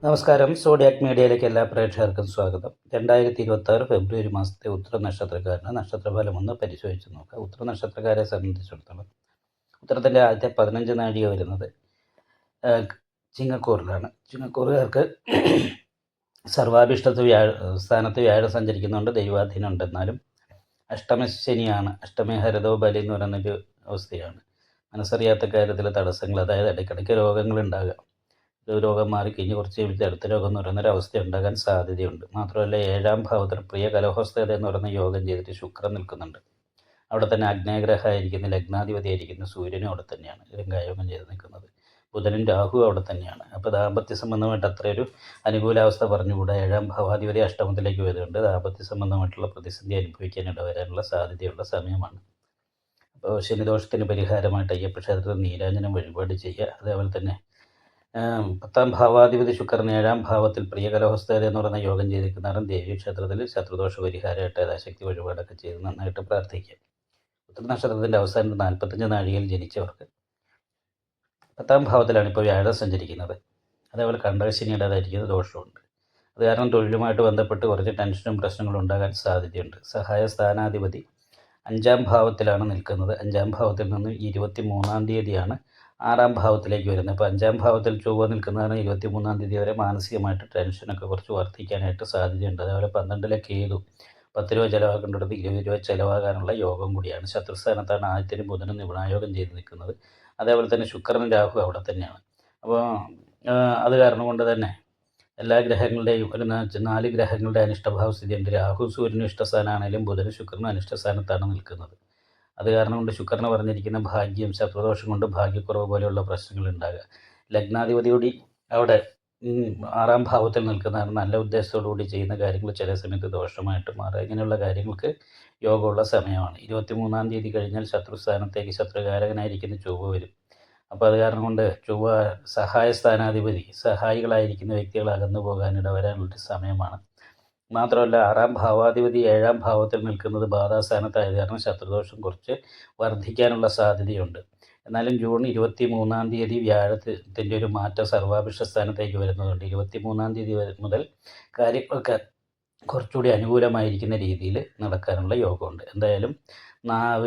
നമസ്കാരം. സോഡിയാക് മീഡിയയിലേക്ക് എല്ലാ പ്രേക്ഷകർക്കും സ്വാഗതം. 2026 ഫെബ്രുവരി മാസത്തെ ഉത്തര നക്ഷത്രക്കാരന് നക്ഷത്രഫലം ഒന്ന് പരിശോധിച്ച് നോക്കാം. ഉത്തര നക്ഷത്രക്കാരെ സംബന്ധിച്ചിടത്തോളം ഉത്തരത്തിൻ്റെ ആദ്യത്തെ 15 നാഴിക വരുന്നത് ചിങ്ങക്കൂറിലാണ്. ചിങ്ങക്കൂറുകാർക്ക് സർവാഭിഷ്ടത്ത് സ്ഥാനത്ത് വ്യാഴം സഞ്ചരിക്കുന്നുണ്ട്. ദൈവാധീനം ഉണ്ടെന്നാലും അഷ്ടമശനിയാണ്. അഷ്ടമി ഹരിതോ ബലി എന്ന് പറയുന്നൊരു അവസ്ഥയാണ്. മനസ്സറിയാത്ത കാര്യത്തിൽ തടസ്സങ്ങൾ, അതായത് ഇടയ്ക്കിടയ്ക്ക് രോഗങ്ങളുണ്ടാകാം. രോഗം മാറിക്കഴിഞ്ഞ് കുറച്ച് കഴിയുമ്പോൾ അടുത്ത രോഗം എന്ന് പറയുന്നൊരവസ്ഥ ഉണ്ടാകാൻ സാധ്യതയുണ്ട്. മാത്രമല്ല 7ാം ഭാവത്തിൽ പ്രിയ കലഹോസ്തേത എന്ന് പറയുന്ന യോഗം ചെയ്തിട്ട് ശുക്രൻ നിൽക്കുന്നുണ്ട്. അവിടെ തന്നെ അഗ്നേഗ്രഹമായിരിക്കുന്ന ലഗ്നാധിപതിയായിരിക്കുന്ന സൂര്യനും അവിടെ തന്നെയാണ് രംഗായോഗം ചെയ്ത് നിൽക്കുന്നത്. ബുധനും രാഹു അവിടെ തന്നെയാണ്. അപ്പോൾ ദാമ്പത്യ സംബന്ധമായിട്ട് അത്രയൊരു അനുകൂലാവസ്ഥ പറഞ്ഞുകൂടാ. 7ാം ഭാവാധിപതി അഷ്ടമത്തിലേക്ക് വരുന്നുണ്ട്. ദാമ്പത്യ സംബന്ധമായിട്ടുള്ള പ്രതിസന്ധി അനുഭവിക്കാനിട വരാനുള്ള സാധ്യതയുള്ള സമയമാണ്. അപ്പോൾ ശനിദോഷത്തിന് പരിഹാരമായിട്ട് അയ്യപ്പ ക്ഷേത്രത്തിൽ നീരാഞ്ജനം വഴിപാട് ചെയ്യുക. അതേപോലെ തന്നെ 10ാം ഭാവാധിപതി ശുക്രൻ 7ാം ഭാവത്തിൽ പ്രിയകലഹോസ്തേത എന്ന് പറയുന്ന യോഗം ചെയ്തിരിക്കുന്നവരും ദേവീ ക്ഷേത്രത്തിൽ ശത്രുദോഷ പരിഹാരമായിട്ട് യഥാശക്തി വഴിപാടൊക്കെ ചെയ്ത് നന്നായിട്ട് പ്രാർത്ഥിക്കുക. ഉത്തര നക്ഷത്രത്തിൻ്റെ അവസാനം 45 നാഴികയിൽ ജനിച്ചവർക്ക് 10ാം ഭാവത്തിലാണ് ഇപ്പോൾ വ്യാഴം സഞ്ചരിക്കുന്നത്. അതേപോലെ കണ്ടകശനിയുടേതായിരിക്കുന്ന ദോഷമുണ്ട്. അത് കാരണം തൊഴിലുമായിട്ട് ബന്ധപ്പെട്ട് കുറച്ച് ടെൻഷനും പ്രശ്നങ്ങളും ഉണ്ടാകാൻ സാധ്യതയുണ്ട്. സഹായ സ്ഥാനാധിപതി 5ാം ഭാവത്തിലാണ് നിൽക്കുന്നത്. 5ാം ഭാവത്തിൽ നിന്ന് 23-ാം തീയതിയാണ് 6ാം ഭാവത്തിലേക്ക് വരുന്നത്. ഇപ്പോൾ 5ാം ഭാവത്തിൽ ചൊവ്വ നിൽക്കുന്നതാണ്. 23-ാം തീയതി വരെ മാനസികമായിട്ട് ടെൻഷനൊക്കെ കുറച്ച് വർദ്ധിക്കാനായിട്ട് സാധ്യതയുണ്ട്. അതേപോലെ 12-ലെ കേതു 10 രൂപ ചിലവാക്കേണ്ടത് 20 രൂപ ചിലവാകാനുള്ള യോഗം കൂടിയാണ്. ശത്രുസ്ഥാനത്താണ് ആദിത്യനും ബുധനും നിപുണായോഗം ചെയ്ത് നിൽക്കുന്നത്. അതേപോലെ തന്നെ ശുക്രനും രാഹു അവിടെ തന്നെയാണ്. അപ്പോൾ അത് കാരണം കൊണ്ട് തന്നെ എല്ലാ ഗ്രഹങ്ങളുടെയും ഒരു 4 ഗ്രഹങ്ങളുടെ അനിഷ്ടഭാവ സ്ഥിതിയുണ്ട്. രാഹു സൂര്യനും ഇഷ്ടസ്ഥാനമാണെങ്കിലും ബുധനും ശുക്രനും അനിഷ്ടസ്ഥാനത്താണ് നിൽക്കുന്നത്. അത് കാരണം കൊണ്ട് ശുക്രന് പറഞ്ഞിരിക്കുന്ന ഭാഗ്യം, ശത്രുദോഷം കൊണ്ട് ഭാഗ്യക്കുറവ് പോലെയുള്ള പ്രശ്നങ്ങൾ ഉണ്ടാകുക. ലഗ്നാധിപതിയോടി അവിടെ 6ാം ഭാവത്തിൽ നിൽക്കുന്നതാണ്. നല്ല ഉദ്ദേശത്തോടുകൂടി ചെയ്യുന്ന കാര്യങ്ങൾ ചില സമയത്ത് ദോഷമായിട്ട് മാറുക. ഇങ്ങനെയുള്ള കാര്യങ്ങൾക്ക് യോഗമുള്ള സമയമാണ്. 23-ാം തീയതി കഴിഞ്ഞാൽ ശത്രുസ്ഥാനത്തേക്ക് ശത്രുകാരകനായിരിക്കുന്ന ചൊവ്വ വരും. അപ്പോൾ അത് കാരണം കൊണ്ട് ചൊവ്വ സഹായ സ്ഥാനാധിപതി, സഹായികളായിരിക്കുന്ന വ്യക്തികൾ അകന്നു പോകാനിട വരാനുള്ളൊരു സമയമാണ്. മാത്രമല്ല 6ാം ഭാവാധിപതി 7ാം ഭാവത്തിൽ നിൽക്കുന്നത് ബാധാസ്ഥാനത്തായത് കാരണം ശത്രുദോഷം കുറച്ച് വർദ്ധിക്കാനുള്ള സാധ്യതയുണ്ട്. എന്നാലും ജൂൺ 23-ാം തീയതി വ്യാഴത്തിൻ്റെ ഒരു മാറ്റം സർവാഭിഷ്ട സ്ഥാനത്തേക്ക് വരുന്നതുകൊണ്ട് 23-ാം തീയതി മുതൽ കാര്യങ്ങളൊക്കെ കുറച്ചുകൂടി അനുകൂലമായിരിക്കുന്ന രീതിയിൽ നടക്കാനുള്ള യോഗമുണ്ട്. എന്തായാലും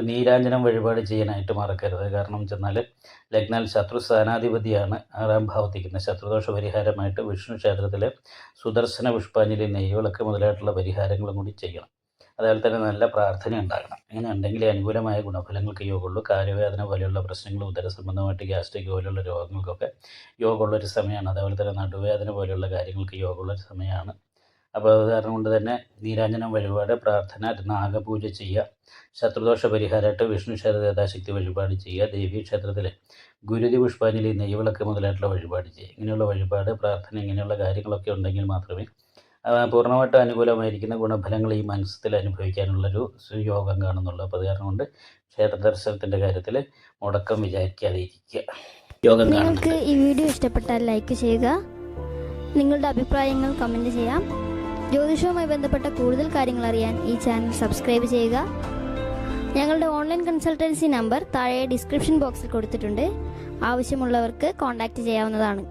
നീരാഞ്ജനം വഴിപാട് ചെയ്യാനായിട്ട് മറക്കരുത്. കാരണം ചെന്നാൽ ലഗ്നാൽ ശത്രു സ്ഥാനാധിപതിയാണ് 6ാം ഭാവത്തിരിക്കുന്ന ശത്രുദോഷ പരിഹാരമായിട്ട് വിഷ്ണു ക്ഷേത്രത്തിലെ സുദർശന പുഷ്പാഞ്ജലി, നെയ്വിളക്ക് മുതലായിട്ടുള്ള പരിഹാരങ്ങളും കൂടി ചെയ്യണം. അതേപോലെ തന്നെ നല്ല പ്രാർത്ഥന ഉണ്ടാകണം. ഇങ്ങനെ ഉണ്ടെങ്കിലേ അനുകൂലമായ ഗുണഫലങ്ങൾക്ക് യോഗമുള്ളൂ. കാര്യവേദന പോലെയുള്ള പ്രശ്നങ്ങൾ, ഉദര സംബന്ധമായിട്ട് ഗ്യാസ്ട്രിക് പോലെയുള്ള രോഗങ്ങൾക്കൊക്കെ യോഗമുള്ളൊരു സമയമാണ്. അതേപോലെ തന്നെ നടുവേദന പോലെയുള്ള കാര്യങ്ങൾക്ക് യോഗമുള്ളൊരു സമയമാണ്. അപ്പോൾ അത് കാരണം കൊണ്ട് തന്നെ നീരാഞ്ജനം വഴിപാട്, പ്രാർത്ഥന, നാഗപൂജ ചെയ്യുക. ശത്രുദോഷ പരിഹാരമായിട്ട് വിഷ്ണു ക്ഷേത്ര യഥാശക്തി വഴിപാട് ചെയ്യുക. ദേവീ ക്ഷേത്രത്തിൽ ഗുരുതി പുഷ്പാഞ്ജലി, നെയ്വിളക്ക് മുതലായിട്ടുള്ള വഴിപാട് ചെയ്യുക. ഇങ്ങനെയുള്ള വഴിപാട്, പ്രാർത്ഥന, ഇങ്ങനെയുള്ള കാര്യങ്ങളൊക്കെ ഉണ്ടെങ്കിൽ മാത്രമേ പൂർണ്ണമായിട്ട് അനുകൂലമായിരിക്കുന്ന ഗുണഫലങ്ങൾ ഈ മനസ്സിൽ അനുഭവിക്കാനുള്ളൊരു യോഗം കാണുന്നുള്ളൂ. അപ്പോൾ അത് കാരണം കൊണ്ട് ക്ഷേത്ര ദർശനത്തിൻ്റെ കാര്യത്തിൽ മുടക്കം വിചാരിക്കാതെ ഇരിക്കുക. യോഗം നിങ്ങൾക്ക് ഈ വീഡിയോ ഇഷ്ടപ്പെട്ടാൽ ലൈക്ക് ചെയ്യുക. നിങ്ങളുടെ അഭിപ്രായങ്ങൾ കമൻറ്റ് ചെയ്യാം. ജ്യോതിഷവുമായി ബന്ധപ്പെട്ട കൂടുതൽ കാര്യങ്ങൾ അറിയാൻ ഈ ചാനൽ സബ്സ്ക്രൈബ് ചെയ്യുക. ഞങ്ങളുടെ ഓൺലൈൻ കൺസൾട്ടൻസി നമ്പർ താഴെ ഡിസ്ക്രിപ്ഷൻ ബോക്സിൽ കൊടുത്തിട്ടുണ്ട്. ആവശ്യമുള്ളവർക്ക് കോൺടാക്റ്റ് ചെയ്യാവുന്നതാണ്.